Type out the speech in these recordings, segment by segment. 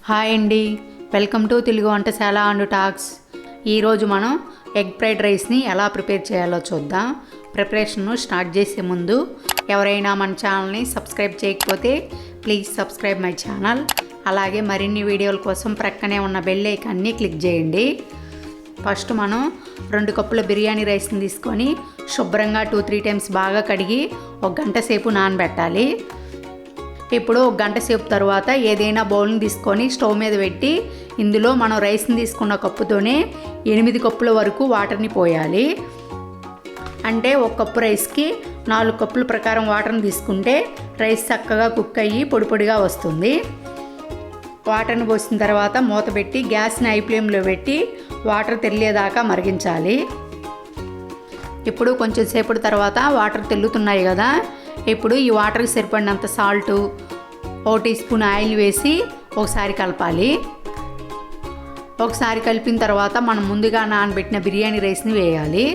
Hi అండి, welcome to Telugu Vantasala and talks. ఈరోజు మనం ఎగ్ ఫ్రైడ్ రైస్ని ఎలా ప్రిపేర్ చేయాలో చూద్దాం. ప్రిపరేషన్ను స్టార్ట్ చేసే ముందు ఎవరైనా మన ఛానల్ని సబ్స్క్రైబ్ చేయకపోతే ప్లీజ్ సబ్స్క్రైబ్ మై ఛానల్. అలాగే మరిన్ని వీడియోల కోసం ప్రక్కనే ఉన్న బెల్ ఐకాన్ని క్లిక్ చేయండి. ఫస్ట్ మనం 2 కప్పుల బిర్యానీ రైస్ని తీసుకొని శుభ్రంగా 2-3 టైమ్స్ బాగా కడిగి 1 గంట సేపు నానబెట్టాలి. ఇప్పుడు 1 గంట సేపు తర్వాత ఏదైనా బౌల్ని తీసుకొని స్టవ్ మీద పెట్టి ఇందులో మనం రైస్ని తీసుకున్న కప్పుతోనే 8 కప్పుల వరకు వాటర్ని పోయాలి. అంటే 1 కప్పు రైస్కి 4 కప్పుల ప్రకారం వాటర్ని తీసుకుంటే రైస్ చక్కగా కుక్ అయ్యి పొడి పొడిగా వస్తుంది. వాటర్ని పోసిన తర్వాత మూత పెట్టి గ్యాస్ని హై ఫ్లేమ్లో పెట్టి వాటర్ తెల్లేదాకా మరిగించాలి. ఇప్పుడు కొంచెం సేపటి తర్వాత వాటర్ తెల్లుతున్నాయి కదా, ఇప్పుడు ఈ వాటర్కి సరిపడినంత సాల్టు, 1 టీ స్పూన్ ఆయిల్ వేసి ఒకసారి కలపాలి. ఒకసారి కలిపిన తర్వాత మనం ముందుగా నానబెట్టిన బిర్యానీ రైస్ని వేయాలి.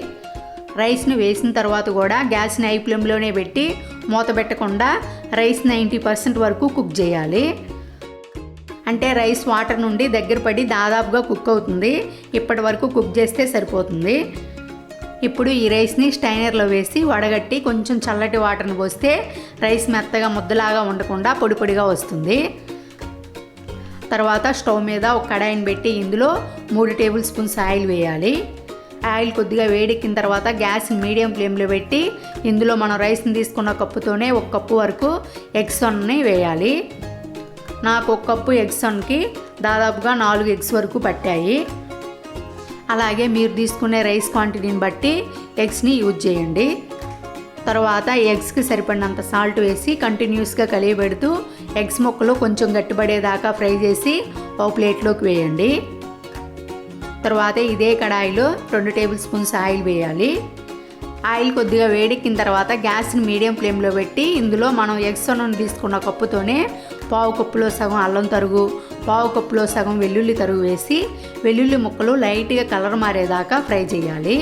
రైస్ని వేసిన తర్వాత కూడా గ్యాస్ని హై ఫ్లేమ్లోనే పెట్టి మూత పెట్టకుండా రైస్ 90% వరకు కుక్ చేయాలి. అంటే రైస్ వాటర్ నుండి దగ్గర పడి దాదాపుగా కుక్ అవుతుంది. ఇప్పటి వరకు కుక్ చేస్తే సరిపోతుంది. ఇప్పుడు ఈ రైస్ని స్టైనర్లో వేసి వడగట్టి కొంచెం చల్లటి వాటర్ని పోస్తే రైస్ మెత్తగా ముద్దలాగా ఉండకుండా పొడి పొడిగా వస్తుంది. తర్వాత స్టవ్ మీద ఒక కడాయిని పెట్టి ఇందులో 3 టేబుల్ స్పూన్స్ ఆయిల్ వేయాలి. ఆయిల్ కొద్దిగా వేడెక్కిన తర్వాత గ్యాస్ మీడియం ఫ్లేమ్లో పెట్టి ఇందులో మనం రైస్ని తీసుకున్న కప్పుతోనే 1 కప్పు వరకు ఎగ్స్ ని వేయాలి. నాకు 1 కప్పు ఎగ్స్ కి దాదాపుగా 4 ఎగ్స్ వరకు పట్టాయి. అలాగే మీరు తీసుకునే రైస్ క్వాంటిటీని బట్టి ఎగ్స్ని యూజ్ చేయండి. తర్వాత ఎగ్స్కి సరిపడినంత సాల్ట్ వేసి కంటిన్యూస్గా కలియబెడుతూ ఎగ్స్ ముక్కలు కొంచెం గట్టిపడేదాకా ఫ్రై చేసి ఒక ప్లేట్లోకి వేయండి. తర్వాత ఇదే కడాయిలో 2 టేబుల్ స్పూన్స్ ఆయిల్ వేయాలి. ఆయిల్ కొద్దిగా వేడెక్కిన తర్వాత గ్యాస్ని మీడియం ఫ్లేమ్లో పెట్టి ఇందులో మనం ఎగ్స్ తీసుకున్న కప్పుతోనే 1/2 కప్పులో సగం అల్లం తరుగు, 1/2 కప్పులో సగం వెల్లుల్లి తరుగు వేసి వెల్లుల్లి ముక్కలు లైట్గా కలర్ మారేదాకా ఫ్రై చేయాలి.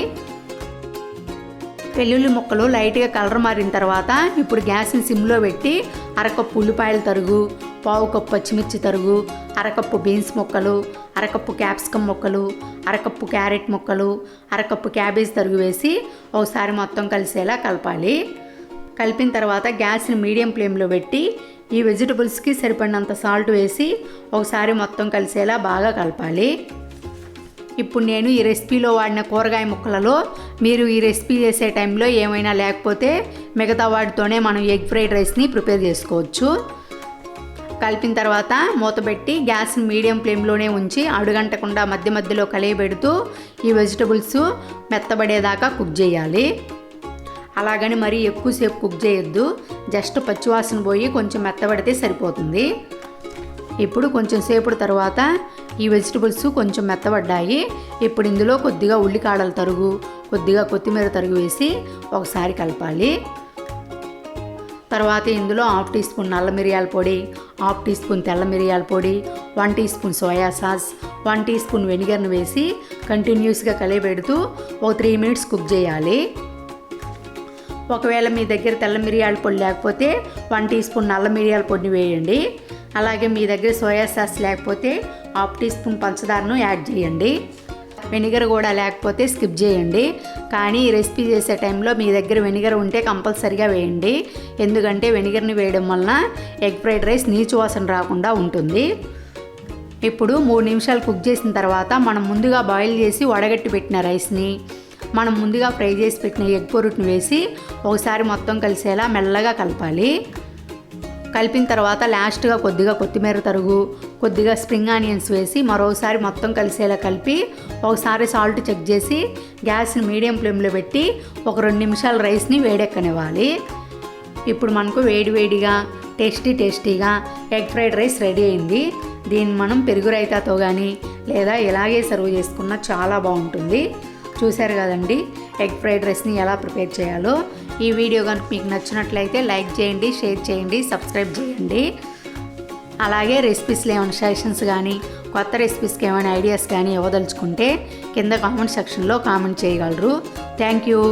వెల్లుల్లి ముక్కలు లైట్గా కలర్ మారిన తర్వాత ఇప్పుడు గ్యాస్ని సిమ్లో పెట్టి 1/2 కప్పు ఉల్లిపాయల తరుగు, 1/2 కప్పు పచ్చిమిర్చి తరుగు, 1/2 కప్పు బీన్స్ ముక్కలు, 1/2 కప్పు క్యాప్సికమ్ ముక్కలు, 1/2 కప్పు క్యారెట్ ముక్కలు, 1/2 కప్పు క్యాబేజ్ తరుగు వేసి ఒకసారి మొత్తం కలిసేలా కలపాలి. కలిపిన తర్వాత గ్యాస్ని మీడియం ఫ్లేమ్లో పెట్టి ఈ వెజిటబుల్స్కి సరిపడినంత సాల్ట్ వేసి ఒకసారి మొత్తం కలిసేలా బాగా కలపాలి. ఇప్పుడు నేను ఈ రెసిపీలో వాడిన కూరగాయ ముక్కలలో మీరు ఈ రెసిపీ చేసే టైంలో ఏమైనా లేకపోతే మిగతా వాటితోనే మనం ఎగ్ ఫ్రైడ్ రైస్ని ప్రిపేర్ చేసుకోవచ్చు. కలిపిన తర్వాత మూత పెట్టి గ్యాస్ని మీడియం ఫ్లేమ్లోనే ఉంచి అడుగంటకుండా మధ్య మధ్యలో కలియబెడుతూ ఈ వెజిటబుల్స్ మెత్తబడేదాకా కుక్ చేయాలి. అలాగని మరీ ఎక్కువసేపు కుక్ చేయొద్దు, జస్ట్ పచ్చివాసన పోయి కొంచెం మెత్తబడితే సరిపోతుంది. ఇప్పుడు కొంచెం సేపటి తర్వాత ఈ వెజిటబుల్స్ కొంచెం మెత్తబడ్డాయి. ఇప్పుడు ఇందులో కొద్దిగా ఉల్లికాడల తరుగు, కొద్దిగా కొత్తిమీర తరుగు వేసి ఒకసారి కలపాలి. తర్వాత ఇందులో 1/2 టీ స్పూన్ నల్ల మిరియాల పొడి, 1/2 టీ స్పూన్ తెల్ల మిరియాల పొడి, 1 tea spoon soya sauce, 1 tea spoon వెనిగర్ని వేసి కంటిన్యూస్గా కలియబెడుతూ ఒక 3 మినిట్స్ కుక్ చేయాలి. ఒకవేళ మీ దగ్గర తెల్ల మిరియాల పొడి లేకపోతే 1 టీ స్పూన్ నల్ల మిరియాల పొడిని వేయండి. అలాగే మీ దగ్గర సోయా సాస్ లేకపోతే 1/2 టీ స్పూన్ పంచదారను యాడ్ చేయండి. వెనిగర్ కూడా లేకపోతే స్కిప్ చేయండి. కానీ ఈ రెసిపీ చేసే టైంలో మీ దగ్గర వెనిగర్ ఉంటే కంపల్సరిగా వేయండి. ఎందుకంటే వెనిగర్ని వేయడం వలన ఎగ్ ఫ్రైడ్ రైస్ నీచు వాసన రాకుండా ఉంటుంది. ఇప్పుడు 3 నిమిషాలు కుక్ చేసిన తర్వాత మనం ముందుగా బాయిల్ చేసి వడగట్టి పెట్టిన రైస్ని, మనం ముందుగా ఫ్రై చేసి పెట్టిన ఎగ్ పొరుటుని వేసి ఒకసారి మొత్తం కలిసేలా మెల్లగా కలపాలి. కలిపిన తర్వాత లాస్ట్గా కొద్దిగా కొత్తిమీర తరుగు, కొద్దిగా స్ప్రింగ్ ఆనియన్స్ వేసి మరోసారి మొత్తం కలిసేలా కలిపి ఒకసారి సాల్ట్ చెక్ చేసి గ్యాస్ని మీడియం ఫ్లేమ్లో పెట్టి ఒక 2 నిమిషాలు రైస్ని వేడెక్కనివ్వాలి. ఇప్పుడు మనకు వేడివేడిగా టేస్టీగా ఎగ్ ఫ్రైడ్ రైస్ రెడీ అయింది. దీన్ని మనం పెరుగు రైతాతో కానీ లేదా ఇలాగే సర్వ్ చేసుకున్నా చాలా బాగుంటుంది. చూశారు కదండి ఎగ్ ఫ్రైడ్ రైస్ని ఎలా ప్రిపేర్ చేయాలో. ఈ వీడియో కనుక మీకు నచ్చినట్లయితే లైక్ చేయండి, షేర్ చేయండి, సబ్స్క్రైబ్ చేయండి. అలాగే రెసిపీస్లో ఏమైనా సజెషన్స్ కానీ కొత్త రెసిపీస్కి ఏమైనా ఐడియాస్ కానీ ఇవ్వదలుచుకుంటే కింద కామెంట్ సెక్షన్లో కామెంట్ చేయగలరు. Thank you.